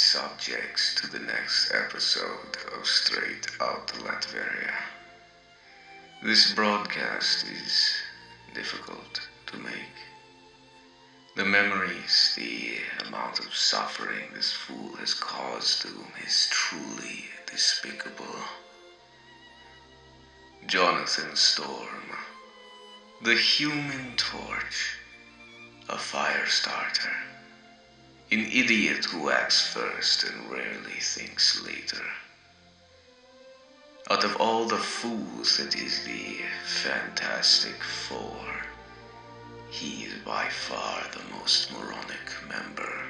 subjects to the next episode of Straight Out Latveria. This broadcast is difficult to make. The memories, the amount of suffering this fool has caused Doom is truly despicable. Jonathan Storm, the Human Torch, a fire starter, an idiot who acts first and rarely thinks later. Out of all the fools that is the Fantastic Four, he is by far the most moronic member.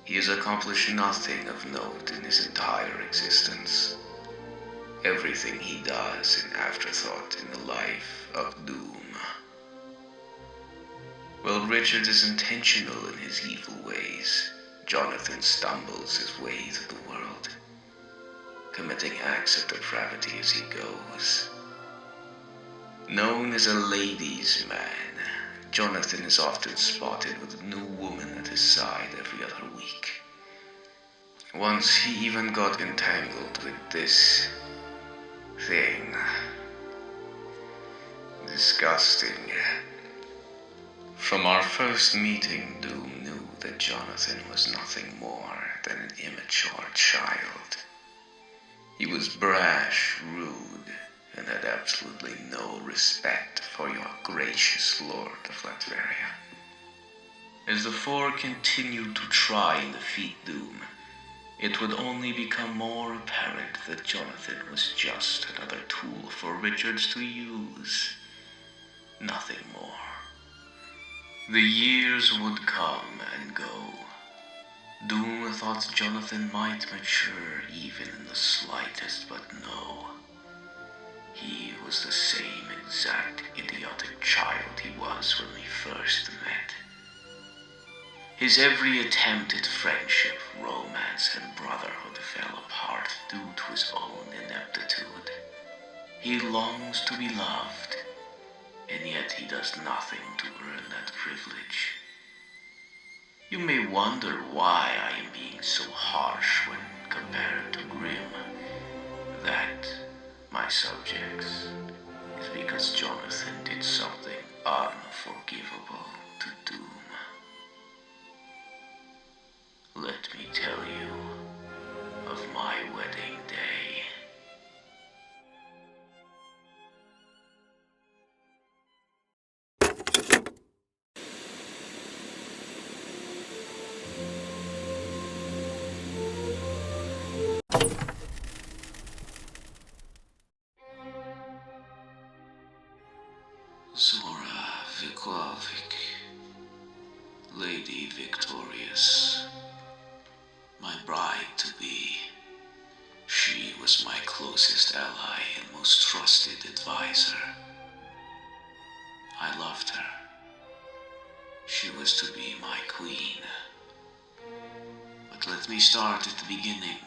He has accomplished nothing of note in his entire existence. Everything he does an afterthought in the life of Doom. While Richard is intentional in his evil ways, Jonathan stumbles his way through the world, committing acts of depravity as he goes. Known as a ladies' man, Jonathan is often spotted with a new woman at his side every other week. Once he even got entangled with this thing. Disgusting. From our first meeting, Doom knew that Jonathan was nothing more than an immature child. He was brash, rude, and had absolutely no respect for your gracious Lord of Latveria. As the Four continued to try and defeat Doom, it would only become more apparent that Jonathan was just another tool for Richards to use. Nothing more. The years would come and go. Doom thought Jonathan might mature even in the slightest, but no. He was the same exact idiotic child he was when we first met. His every attempt at friendship, romance, and brotherhood fell apart due to his own ineptitude. He longs to be loved, and yet he does nothing to earn that privilege. You may wonder why I am being so harsh when compared to Grimm. That, my subjects, is because Jonathan did something unforgivable to Doom. Let me tell you of my wedding day. Zora Viklavik, Lady Victorious, my bride-to-be. She was my closest ally and most trusted advisor. I loved her. She was to be my queen. But let me start at the beginning.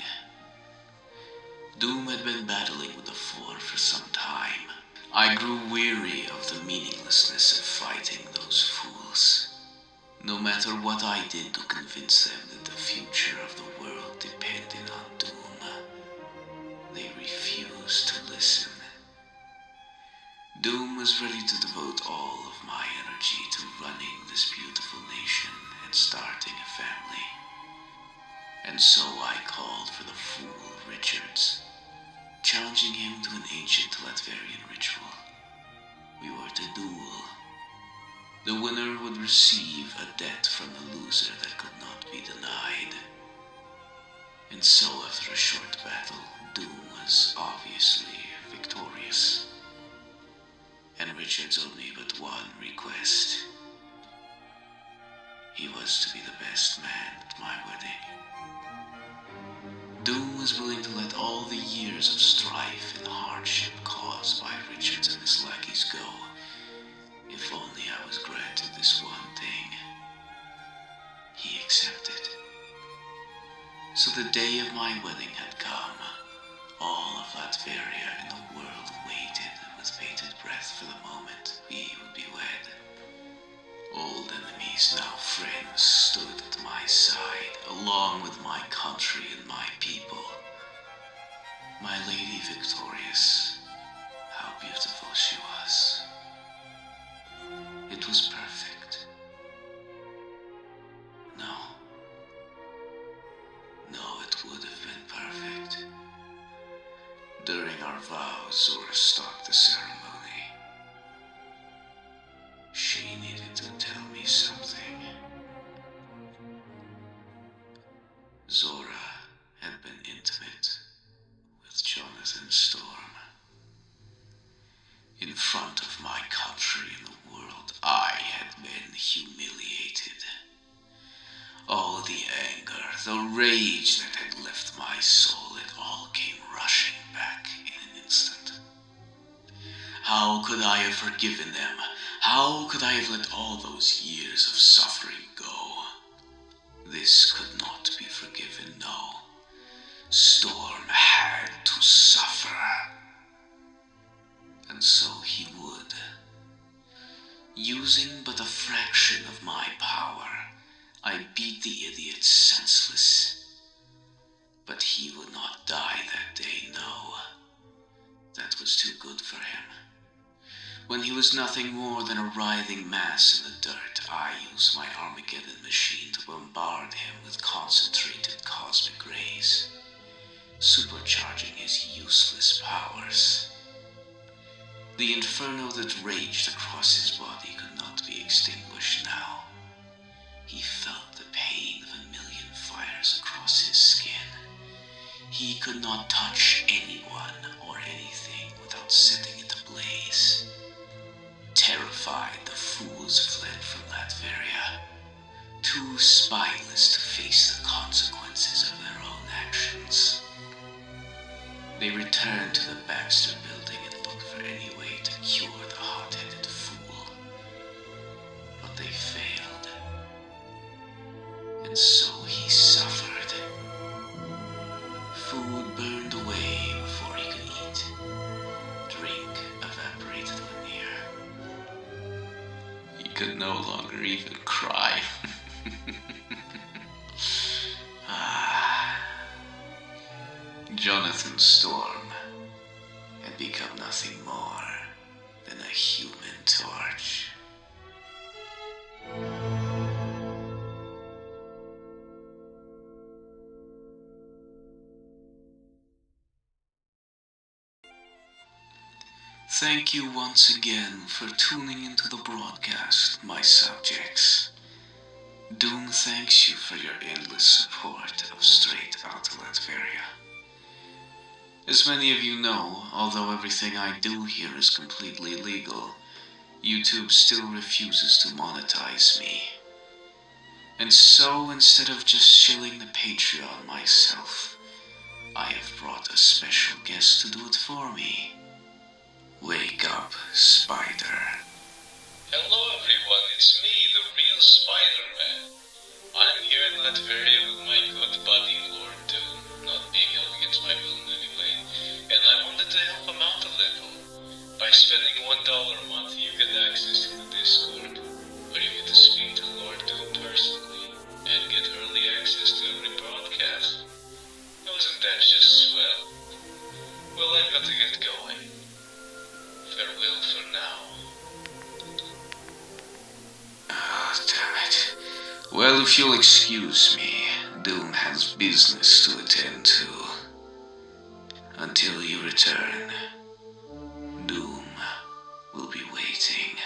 Doom had been battling with the Four for some time. I grew weary of the meaninglessness of fighting those fools. No matter what I did to convince them that the future of the world depended on Doom, they refused to listen. Doom was ready to devote all of my energy to running this beautiful nation and starting a family. And so I called for the fool Richards, challenging him to an ancient Latverian ritual. We were to duel. The winner would receive a debt from the loser that could not be denied. And so after a short battle, Doom was obviously victorious. And Richards owed me but one request. He was to be the best man at my wedding. Doom was willing to let all the years of strife and hardship caused by Richards and his lackeys go, if only I was granted this one thing. He accepted. So the day of my wedding had come. All of Latveria and the world waited with bated breath for the moment we would be wed. Old enemies, now friends, stood at my side, along with my country and my people. My lady victorious, how beautiful she was. It was perfect. No, it would have been perfect. During our vows, Zora stopped the ceremony. She needed to tell me something. Zora had been intimate with Jonathan Storm. In front of my country and the world, I had been humiliated. All the anger, the rage that had left my soul, it all came rushing back in an instant. How could I have forgiven them? How could I have let all those years of suffering go? This could not be forgiven, no. Storm had to suffer. And so he would. Using but a fraction of my power, I beat the idiot senseless. But he would not die that day, no. That was too good for him. When he was nothing more than a writhing mass in the dirt, I used my Armageddon machine to bombard him with concentrated cosmic rays, supercharging his useless powers. The inferno that raged across his body could not be extinguished now. He felt the pain of a million fires across his skin. He could not touch anyone or anything without setting it ablaze. Terrified, the fools fled from Latveria, too spineless to face the consequences of their own actions. They returned to the Baxter building and looked for any way to cure the hot-headed fool. But they failed. And so he suffered. Food burned away before he could eat. Drink evaporated when near. He could no longer even cry. Jonathan Storm had become nothing more than a human torch. Thank you once again for tuning into the broadcast, my subjects. Doom thanks you for your endless support of Straight Outta Latveria. As many of you know, although everything I do here is completely legal, YouTube still refuses to monetize me. And so, instead of just shilling the Patreon myself, I have brought a special guest to do it for me. Wake up, Spider. Hello everyone, it's me, the real Spider-Man. I'm here in Latveria with my good buddy Lord Doom, not being able to get my will in any way, and I wanted to help him out a little. By spending $1 a month, you get access to the Discord, where you get to speak to Lord Doom personally, and get early access to every broadcast. Wasn't that just swell? Well, I've got to get going. Farewell for now. Oh, damn it. Well, if you'll excuse me, Doom has business to attend to. Until you return, Doom will be waiting.